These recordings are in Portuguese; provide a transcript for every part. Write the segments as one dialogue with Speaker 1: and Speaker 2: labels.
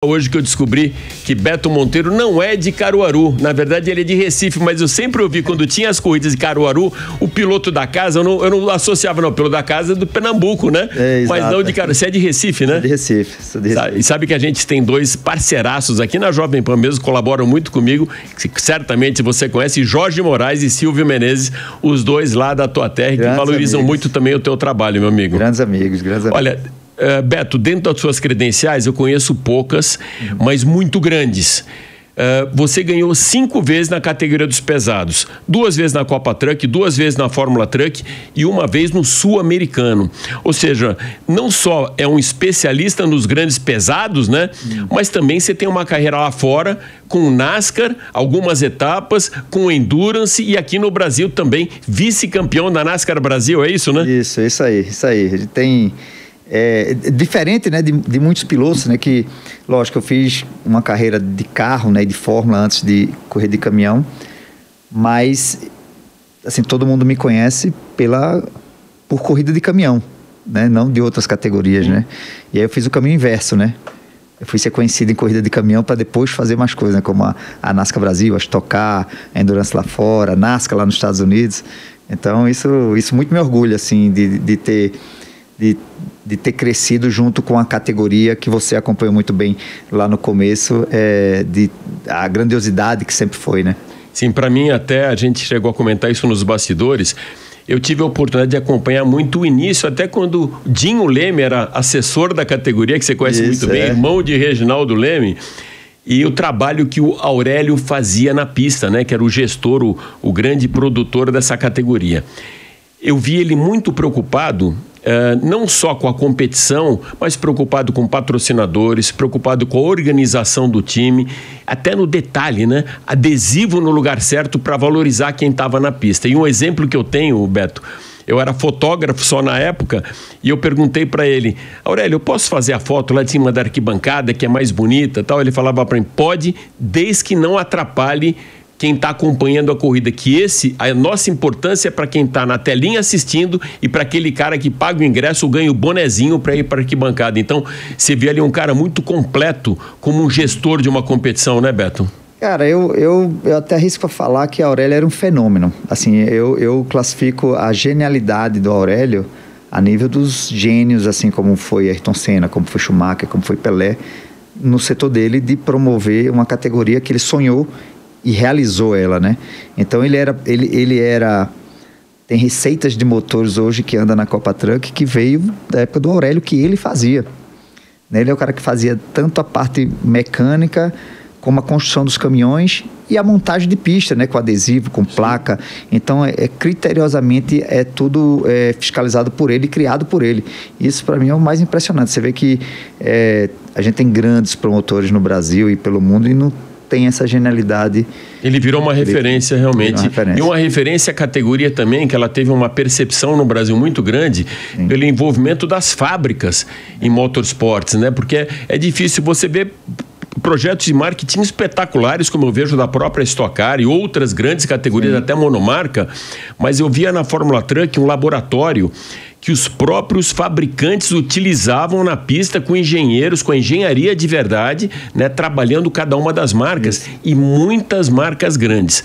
Speaker 1: Hoje que eu descobri que Beto Monteiro não é de Caruaru, na verdade ele é de Recife, mas eu sempre ouvi quando tinha as corridas de Caruaru, o piloto da casa, eu não associava não, o piloto da casa é do Pernambuco, né? Mas não de Caruaru, você é de Recife, né?
Speaker 2: Sou de Recife.
Speaker 1: E sabe que a gente tem dois parceiraços aqui na Jovem Pan mesmo, colaboram muito comigo, que certamente você conhece, Jorge Moraes e Silvio Menezes, os dois lá da tua terra, que valorizam muito também o teu trabalho, meu amigo.
Speaker 2: Grandes amigos.
Speaker 1: Olha, Beto, dentro das suas credenciais eu conheço poucas, mas muito grandes. Você ganhou 5 vezes na categoria dos pesados, 2 vezes na Copa Truck, 2 vezes na Fórmula Truck e 1 vez no Sul-Americano. Ou seja, não só é um especialista nos grandes pesados, né? Mas também você tem uma carreira lá fora com o NASCAR, algumas etapas, com Endurance e aqui no Brasil também vice-campeão da NASCAR Brasil, é isso, né?
Speaker 2: Isso aí. Ele tem... diferente, né, de muitos pilotos, né, que, lógico, eu fiz uma carreira de carro, né, de Fórmula antes de correr de caminhão, mas, assim, todo mundo me conhece por corrida de caminhão, né, não de outras categorias, né, e aí eu fiz o caminho inverso, né, eu fui ser conhecido em corrida de caminhão para depois fazer mais coisas, né, como a NASCAR Brasil, a Stock Car, a Endurance lá fora, a NASCAR lá nos Estados Unidos. Então isso muito me orgulha, assim, de ter crescido junto com a categoria que você acompanhou muito bem lá no começo, a grandiosidade que sempre foi, né?
Speaker 1: Sim, para mim até a gente chegou a comentar isso nos bastidores. Eu tive a oportunidade de acompanhar muito o início, até quando Dinho Leme era assessor da categoria, que você conhece muito bem, irmão de Reginaldo Leme, e o trabalho que o Aurélio fazia na pista, né? Que era o gestor, o grande produtor dessa categoria. Eu vi ele muito preocupado, não só com a competição, mas preocupado com patrocinadores, preocupado com a organização do time, até no detalhe, né? Adesivo no lugar certo para valorizar quem estava na pista. E um exemplo que eu tenho, Beto, eu era fotógrafo só na época e eu perguntei para ele: Aurélio, eu posso fazer a foto lá de cima da arquibancada, que é mais bonita, tal? Ele falava para mim: pode, desde que não atrapalhe quem está acompanhando a corrida, que a nossa importância é para quem está na telinha assistindo e para aquele cara que paga o ingresso ganha o bonezinho para ir para a arquibancada. Então, você vê ali um cara muito completo como um gestor de uma competição, né, Beto?
Speaker 2: Cara, eu até arrisco para falar que a Aurélio era um fenômeno. Assim, eu classifico a genialidade do Aurélio a nível dos gênios, assim como foi Ayrton Senna, como foi Schumacher, como foi Pelé, no setor dele de promover uma categoria que ele sonhou e realizou ela, né? Então ele tem receitas de motores hoje que anda na Copa Truck que veio da época do Aurélio, que ele fazia, né? Ele é o cara que fazia tanto a parte mecânica como a construção dos caminhões e a montagem de pista, né? Com adesivo, com placa. Então criteriosamente tudo fiscalizado por ele, criado por ele. Isso para mim é o mais impressionante. Você vê que a gente tem grandes promotores no Brasil e pelo mundo e não tem essa genialidade. Ele virou uma referência realmente. E uma referência à categoria também, que ela teve uma percepção no Brasil muito grande. Sim. Pelo envolvimento das fábricas em motorsports, né? Porque é difícil você ver projetos de marketing espetaculares, como eu vejo da própria Stock Car e outras grandes categorias, até monomarca, mas eu via na Fórmula Truck um laboratório que os próprios fabricantes utilizavam na pista com engenheiros, com a engenharia de verdade, né, trabalhando cada uma das marcas e muitas marcas grandes.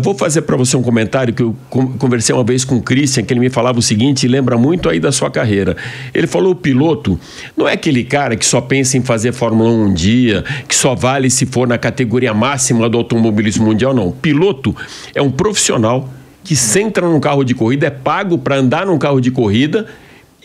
Speaker 2: Vou fazer para você um comentário que eu conversei uma vez com o Christian, que ele me falava o seguinte, e lembra muito aí da sua carreira. Ele falou: o piloto não é aquele cara que só pensa em fazer Fórmula 1 um dia, que só vale se for na categoria máxima do automobilismo mundial, não. O piloto é um profissional que entra num carro de corrida, é pago para andar num carro de corrida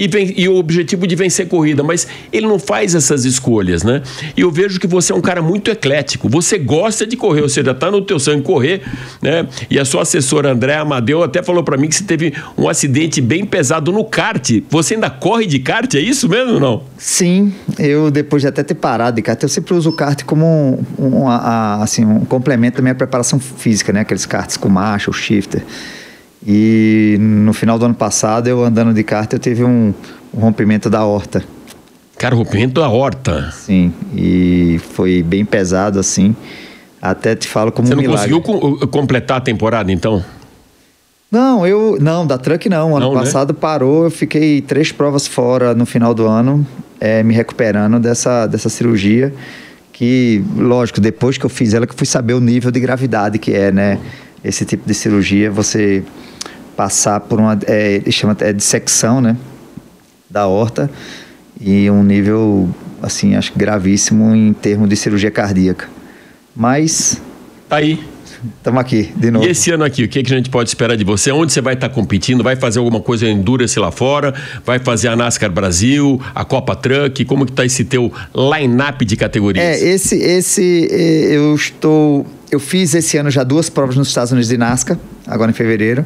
Speaker 2: e o objetivo de vencer corrida, mas ele não faz essas escolhas, né? E eu vejo que você é um cara muito eclético, você gosta de correr, ou seja, tá no teu sangue correr, né? E a sua assessora André Amadeu até falou para mim que você teve um acidente bem pesado no kart. Você ainda corre de kart, é isso mesmo ou não? Sim, eu depois de até ter parado de kart, eu sempre uso o kart como um complemento da minha preparação física, né? Aqueles karts com marcha, o shifter. E no final do ano passado, eu andando de kart, eu tive um rompimento da aorta.
Speaker 1: Cara, rompimento da aorta?
Speaker 2: Sim, e foi bem pesado assim. Até te falo como um milagre.
Speaker 1: Você não conseguiu completar a temporada, então?
Speaker 2: Não, da Truck não. Ano passado parou, eu fiquei 3 provas fora no final do ano. me recuperando dessa cirurgia, que, lógico, depois que eu fiz ela, que eu fui saber o nível de gravidade que é, né? Esse tipo de cirurgia, você passar por uma, chama dissecção, né? Da aorta, e um nível, assim, acho que gravíssimo em termos de cirurgia cardíaca. Mas...
Speaker 1: Tá aí.
Speaker 2: Estamos aqui, de novo.
Speaker 1: E esse ano aqui, o que a gente pode esperar de você? Onde você vai estar competindo? Vai fazer alguma coisa em Endurance lá fora? Vai fazer a NASCAR Brasil, a Copa Truck? Como que está esse teu line-up de categorias?
Speaker 2: Eu fiz esse ano já 2 provas nos Estados Unidos de NASCAR, agora em fevereiro.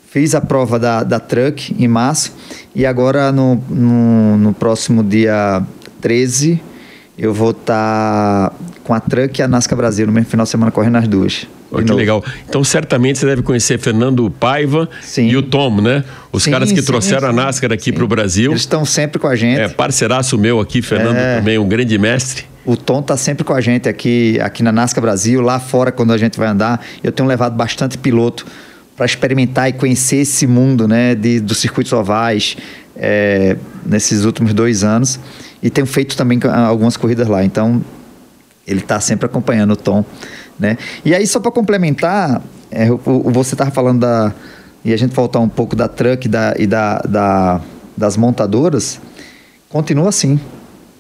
Speaker 2: Fiz a prova da Truck em março. E agora no próximo dia 13, eu vou estar com a Truck e a NASCAR Brasil no mesmo final de semana, correndo as duas.
Speaker 1: Oh, que legal. Então, certamente você deve conhecer Fernando Paiva e o Tom, né? Os caras que trouxeram a NASCAR aqui para o Brasil.
Speaker 2: Eles estão sempre com a gente.
Speaker 1: Parceiraço meu aqui, Fernando também, um grande mestre.
Speaker 2: O Tom está sempre com a gente aqui na NASCAR Brasil, lá fora, quando a gente vai andar. Eu tenho levado bastante piloto para experimentar e conhecer esse mundo, né, dos circuitos ovais nesses últimos 2 anos. E tenho feito também algumas corridas lá. Então, ele está sempre acompanhando o Tom, né? E aí, só para complementar, você estava falando e a gente voltar um pouco da Truck das montadoras, continua assim.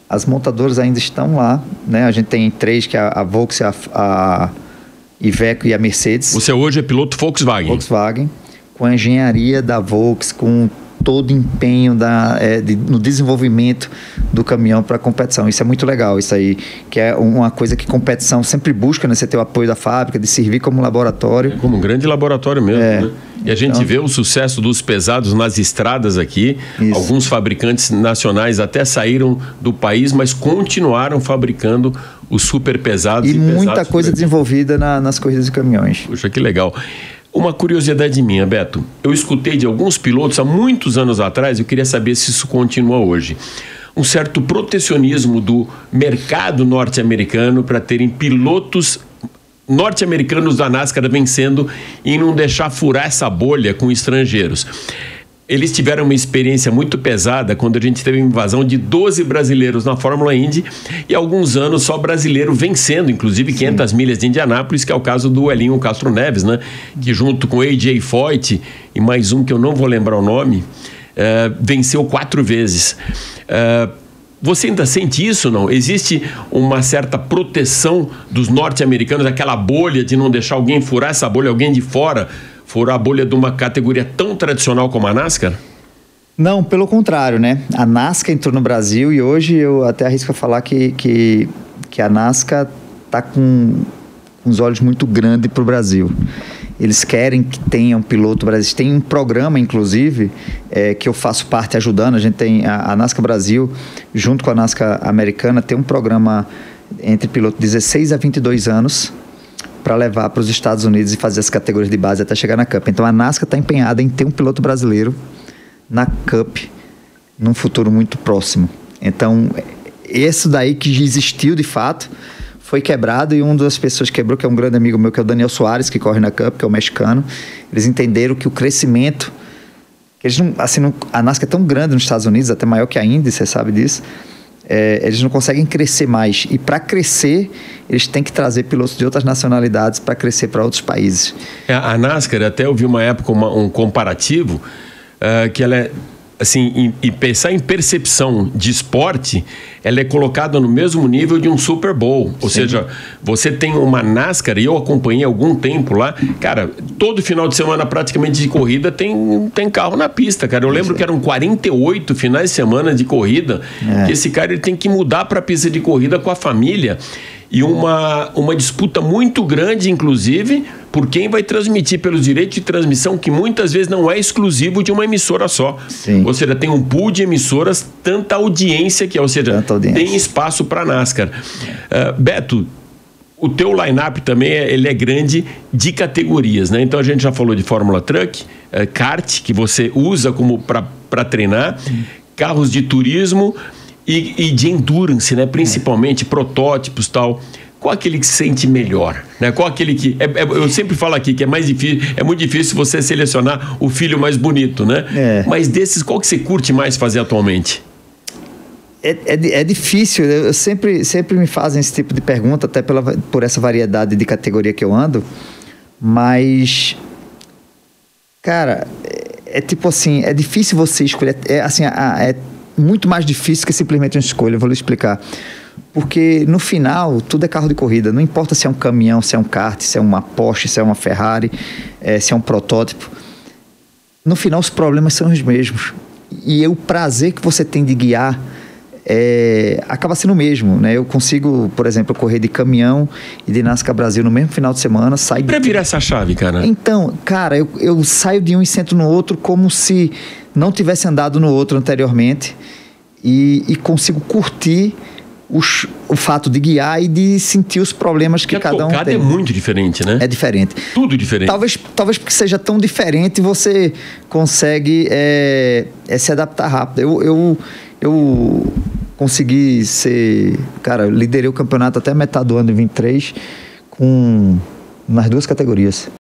Speaker 2: As montadoras ainda estão lá, né? A gente tem 3, que é a Volkswagen, a Iveco e a Mercedes.
Speaker 1: Você hoje é piloto Volkswagen?
Speaker 2: Volkswagen, com a engenharia da Volks, com todo o empenho no desenvolvimento do caminhão para a competição. Isso é muito legal, isso aí, que é uma coisa que competição sempre busca, né? Você ter o apoio da fábrica, de servir como laboratório.
Speaker 1: Como um grande laboratório mesmo, né? E a gente vê o sucesso dos pesados nas estradas aqui. Isso. Alguns fabricantes nacionais até saíram do país, mas continuaram fabricando os super pesados.
Speaker 2: E muita coisa desenvolvida nas corridas de caminhões.
Speaker 1: Puxa, que legal. Uma curiosidade minha, Beto. Eu escutei de alguns pilotos há muitos anos atrás, eu queria saber se isso continua hoje. Um certo protecionismo do mercado norte-americano para terem pilotos norte-americanos da NASCAR vencendo e não deixar furar essa bolha com estrangeiros. Eles tiveram uma experiência muito pesada quando a gente teve a invasão de 12 brasileiros na Fórmula Indy e há alguns anos só brasileiro vencendo, inclusive 500 milhas de Indianápolis, que é o caso do Elinho Castro Neves, né? Que junto com AJ Foyt e mais um que eu não vou lembrar o nome, venceu 4 vezes. Você ainda sente isso, não? Existe uma certa proteção dos norte-americanos, aquela bolha de não deixar alguém furar essa bolha, alguém de fora furar a bolha de uma categoria tão tradicional como a NASCAR?
Speaker 2: Não, pelo contrário, né? A NASCAR entrou no Brasil e hoje eu até arrisco a falar que a NASCAR está com os olhos muito grandes para o Brasil. Eles querem que tenha um piloto brasileiro. Tem um programa, inclusive, que eu faço parte ajudando. A gente tem a NASCAR Brasil, junto com a NASCAR americana, tem um programa entre pilotos de 16 a 22 anos para levar para os Estados Unidos e fazer as categorias de base até chegar na Cup. Então, a NASCAR está empenhada em ter um piloto brasileiro na Cup num futuro muito próximo. Então, esse daí que existiu de fato foi quebrado e uma das pessoas que quebrou, que é um grande amigo meu, que é o Daniel Soares, que corre na Cup, que é o mexicano. Eles entenderam que o crescimento, que eles a NASCAR é tão grande nos Estados Unidos, até maior que a Indy, você sabe disso, eles não conseguem crescer mais. E para crescer, eles têm que trazer pilotos de outras nacionalidades para crescer para outros países.
Speaker 1: A NASCAR, até eu vi uma época um comparativo, que ela é, assim, e pensar em percepção de esporte, ela é colocada no mesmo nível de um Super Bowl. Ou seja, você tem uma NASCAR, e eu acompanhei algum tempo lá, cara, todo final de semana praticamente de corrida tem carro na pista, cara. Eu lembro que eram 48 finais de semana de corrida, que esse cara ele tem que mudar para a pista de corrida com a família. E uma disputa muito grande, inclusive, por quem vai transmitir pelos direitos de transmissão, que muitas vezes não é exclusivo de uma emissora só. Sim. Ou seja, tem um pool de emissoras, tanta audiência que é, ou seja, tem espaço para a NASCAR. Beto, o teu line-up também ele é grande de categorias, né? Então a gente já falou de Fórmula Truck, kart, que você usa como para treinar, carros de turismo e de endurance, né? Principalmente protótipos e tal. Qual aquele que se sente melhor? Né? Qual aquele que... eu sempre falo aqui que é mais difícil, é muito difícil você selecionar o filho mais bonito, né? Mas desses, qual que você curte mais fazer atualmente?
Speaker 2: É difícil, eu sempre me fazem esse tipo de pergunta, até por essa variedade de categoria que eu ando, mas, cara, tipo assim, é difícil você escolher, é muito mais difícil que simplesmente uma escolha, eu vou lhe explicar. Porque no final, tudo é carro de corrida, não importa se é um caminhão, se é um kart, se é uma Porsche, se é uma Ferrari, se é um protótipo, no final os problemas são os mesmos. E o prazer que você tem de guiar acaba sendo o mesmo, né? Eu consigo, por exemplo, correr de caminhão e de NASCAR Brasil no mesmo final de semana.
Speaker 1: E pra virar essa chave, cara?
Speaker 2: Então, cara, eu saio de um e sento no outro como se não tivesse andado no outro anteriormente e consigo curtir o fato de guiar e de sentir os problemas que cada um tem. A tocada
Speaker 1: é muito diferente, né?
Speaker 2: É diferente.
Speaker 1: Tudo diferente.
Speaker 2: Talvez porque seja tão diferente, você consegue se adaptar rápido. Eu consegui ser... Cara, eu liderei o campeonato até a metade do ano de 23 nas 2 categorias.